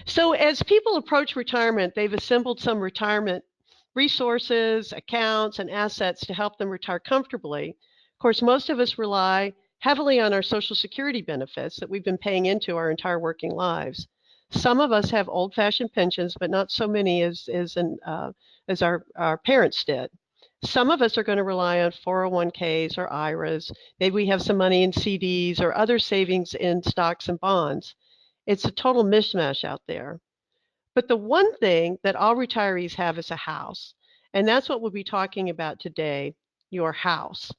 So as people approach retirement, they've assembled some retirement resources, accounts, and assets to help them retire comfortably. Of course, most of us rely heavily on our Social Security benefits that we've been paying into our entire working lives. Some of us have old-fashioned pensions, but not so many as our parents did. Some of us are going to rely on 401ks or IRAs. Maybe we have some money in CDs or other savings in stocks and bonds. It's a total mishmash out there. But the one thing that all retirees have is a house. And that's what we'll be talking about today, your house.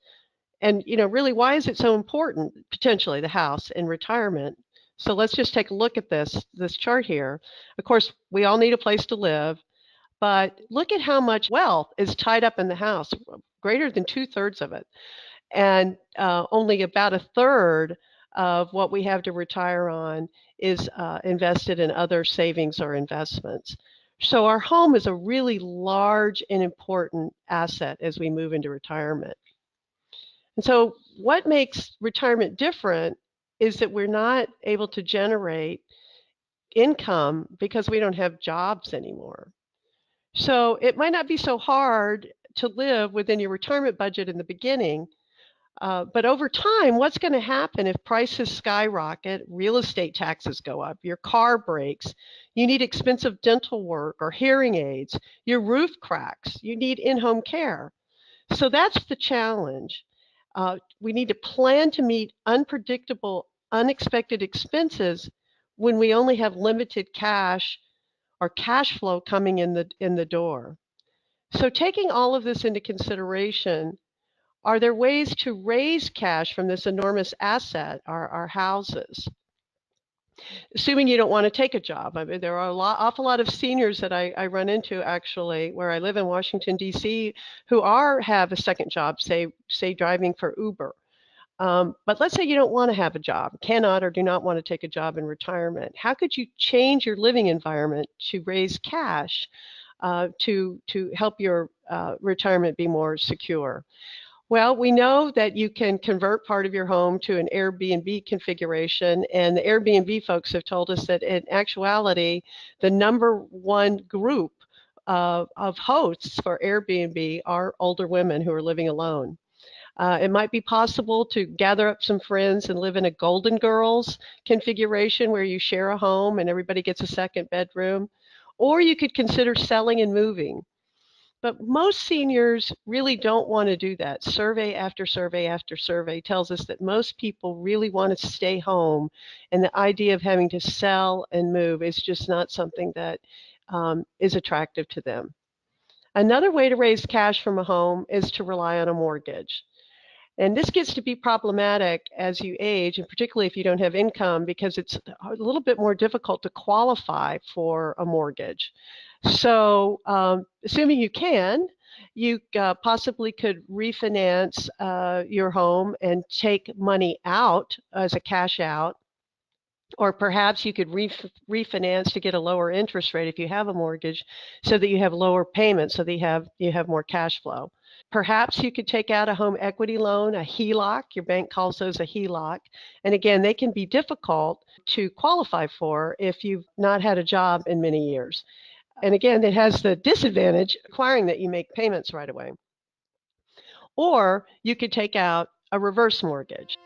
And, really, why is it so important, potentially, the house in retirement? So let's just take a look at this chart here. Of course, we all need a place to live, but look at how much wealth is tied up in the house, greater than 2/3 of it. And only about a third of what we have to retire on is invested in other savings or investments. So our home is a really large and important asset as we move into retirement. And so what makes retirement different is that we're not able to generate income because we don't have jobs anymore. So it might not be so hard to live within your retirement budget in the beginning, but over time, what's going to happen if prices skyrocket, real estate taxes go up, your car breaks, you need expensive dental work or hearing aids, your roof cracks, you need in-home care. So that's the challenge. We need to plan to meet unpredictable, unexpected expenses when we only have limited cash or cash flow coming in the door. So taking all of this into consideration, are there ways to raise cash from this enormous asset, our houses? Assuming you don't want to take a job. I mean, there are awful lot of seniors that I run into actually, where I live in Washington, D.C., who have a second job, say driving for Uber. But let's say you don't want to have a job, cannot or do not want to take a job in retirement. How could you change your living environment to raise cash to help your retirement be more secure? Well, we know that you can convert part of your home to an Airbnb configuration, and the Airbnb folks have told us that in actuality, the number one group of hosts for Airbnb are older women who are living alone. It might be possible to gather up some friends and live in a Golden Girls configuration where you share a home and everybody gets a second bedroom. Or you could consider selling and moving. But most seniors really don't want to do that. Survey after survey after survey tells us that most people really want to stay home, and the idea of having to sell and move is just not something that is attractive to them. Another way to raise cash from a home is to rely on a mortgage. And this gets to be problematic as you age, and particularly if you don't have income, because it's a little bit more difficult to qualify for a mortgage. So assuming you can, you possibly could refinance your home and take money out as a cash out, or perhaps you could refinance to get a lower interest rate if you have a mortgage, so that you have lower payments, so that you have more cash flow. Perhaps you could take out a home equity loan, a HELOC. Your bank calls those a HELOC. And again, they can be difficult to qualify for if you've not had a job in many years. And again, it has the disadvantage requiring that you make payments right away. Or you could take out a reverse mortgage.